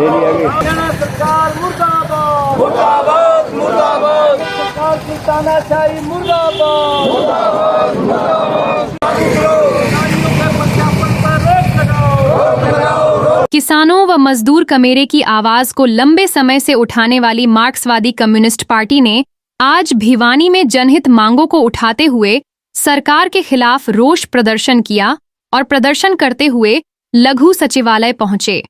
हरियाणा सरकार मुर्दाबाद मुर्दाबाद मुर्दाबाद, सरकार की तानाशाही मुर्दाबाद मुर्दाबाद मुर्दाबाद। किसानों व मजदूर कमेरे की आवाज को लंबे समय से उठाने वाली मार्क्सवादी कम्युनिस्ट पार्टी ने आज भिवानी में जनहित मांगों को उठाते हुए सरकार के खिलाफ रोष प्रदर्शन किया और प्रदर्शन करते हुए लघु सचिवालय पहुंचे।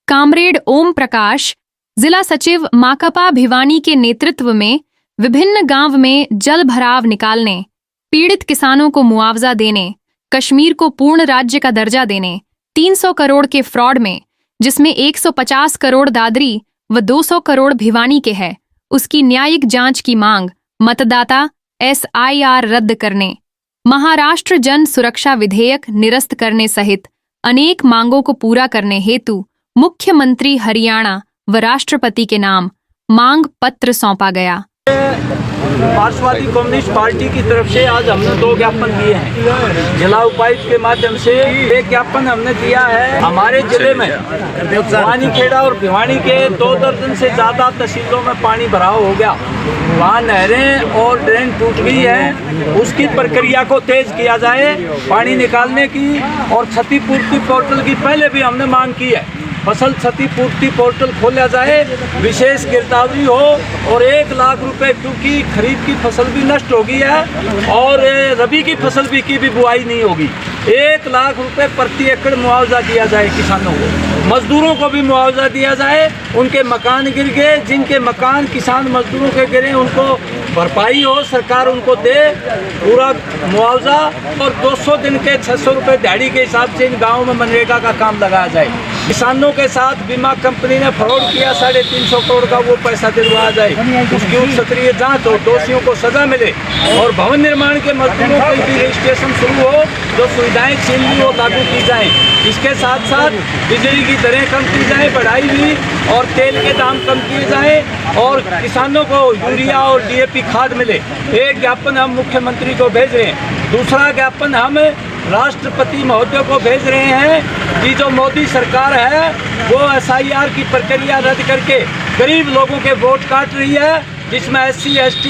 कामरेड ओम प्रकाश, जिला सचिव माकपा भिवानी के नेतृत्व में विभिन्न गांव में जल भराव निकालने, पीड़ित किसानों को मुआवजा देने, कश्मीर को पूर्ण राज्य का दर्जा देने, 300 करोड़ के फ्रॉड में जिसमें 150 करोड़ दादरी व 200 करोड़ भिवानी के है, उसकी न्यायिक जांच की मांग, मतदाता SIR रद्द करने, महाराष्ट्र जन सुरक्षा विधेयक निरस्त करने सहित अनेक मांगों को पूरा करने हेतु मुख्यमंत्री हरियाणा व राष्ट्रपति के नाम मांग पत्र सौंपा गया। मार्क्सवादी कम्युनिस्ट पार्टी की तरफ से आज हमने 2 ज्ञापन दिए हैं। जिला उपायुक्त के माध्यम से एक ज्ञापन हमने दिया है। हमारे जिले में वानीखेड़ा और भिवानी के 2 दर्जन से ज्यादा तहसीलों में पानी भराव हो गया। वहाँ नहरें और ड्रेन टूट गई है, उसकी प्रक्रिया को तेज किया जाए, पानी निकालने की और क्षतिपूर्ति पोर्टल की पहले भी हमने मांग की है। फसल क्षतिपूर्ति पोर्टल खोला जाए, विशेष गिरदावरी हो और 1 लाख रुपए, क्योंकि खरीफ की फसल भी नष्ट हो गई है और रबी की फसल की भी बुआई नहीं होगी। 1 लाख रुपए प्रति एकड़ मुआवजा दिया जाए किसानों को, मजदूरों को भी मुआवजा दिया जाए। उनके मकान गिर गए, जिनके मकान किसान मजदूरों के गिरे उनको भरपाई हो, सरकार उनको दे पूरा मुआवजा और 200 दिन के 600 रुपये दिहाड़ी के हिसाब से इन गाँवों में मनरेगा का काम लगाया जाए। किसानों के साथ बीमा कंपनी ने फ्रॉड किया 350 करोड़ का, वो पैसा दिलवाया जाए, उसकी उच्च स्तरीय जांच हो, दोषियों को सजा मिले और भवन निर्माण के मजदूरों की भी रजिस्ट्रेशन शुरू हो, जो सुविधाएं छीन ली वो लागू की जाएं। इसके साथ साथ बिजली की दरें कम की जाएं, बढ़ाई हुई, और तेल के दाम कम किए जाएं और किसानों को यूरिया और DAP खाद मिले। एक ज्ञापन हम मुख्यमंत्री को भेज रहे हैं। दूसरा ज्ञापन हम राष्ट्रपति महोदय को भेज रहे हैं कि जो मोदी सरकार है वो SIR की प्रक्रिया रद्द करके गरीब लोगों के वोट काट रही है, जिसमें SC ST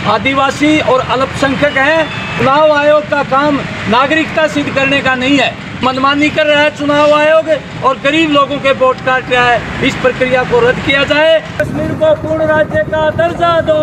आदिवासी और अल्पसंख्यक हैं। चुनाव आयोग का काम नागरिकता सिद्ध करने का नहीं है, मनमानी कर रहा है चुनाव आयोग और गरीब लोगों के वोट काट रहा है। इस प्रक्रिया को रद्द किया जाए। कश्मीर को पूर्ण राज्य का दर्जा दो,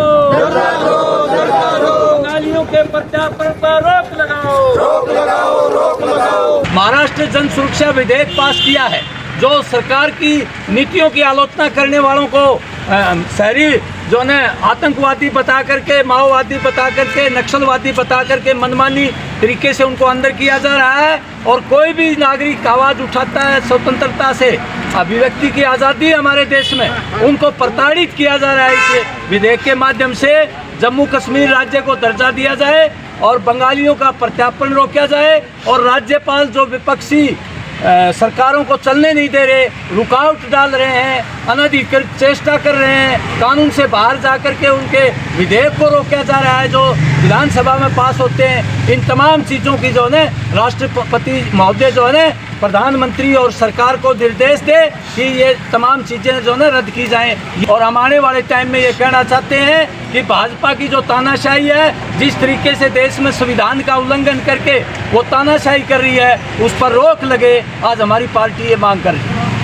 नालियों के प्रत्यार्पण पर रोक लगाओ, रोक लगाओ, रोक लगाओ। महाराष्ट्र जन सुरक्षा विधेयक पास किया है, जो सरकार की नीतियों की आलोचना करने वालों को शहरी जो ने आतंकवादी बता करके, माओवादी बता करके, नक्सलवादी बता करके मनमानी तरीके से उनको अंदर किया जा रहा है। और कोई भी नागरिक आवाज़ उठाता है स्वतंत्रता से, अभिव्यक्ति की आज़ादी हमारे देश में, उनको प्रताड़ित किया जा रहा है। इस विधेयक के माध्यम से जम्मू कश्मीर राज्य को दर्जा दिया जाए और बंगालियों का प्रत्यार्पण रोका जाए और राज्यपाल जो विपक्षी सरकारों को चलने नहीं दे रहे, रुकावट डाल रहे हैं, अनधिकृत चेष्टा कर रहे हैं, कानून से बाहर जाकर के उनके विधेयक को रोका जा रहा है जो विधानसभा में पास होते हैं। इन तमाम चीज़ों की जो है राष्ट्रपति महोदय जो है प्रधानमंत्री और सरकार को निर्देश दे कि ये तमाम चीज़ें जो है रद्द की जाएं। और हम आने वाले टाइम में ये कहना चाहते हैं कि भाजपा की जो तानाशाही है, जिस तरीके से देश में संविधान का उल्लंघन करके वो तानाशाही कर रही है, उस पर रोक लगे। आज हमारी पार्टी ये मांग कर रही है।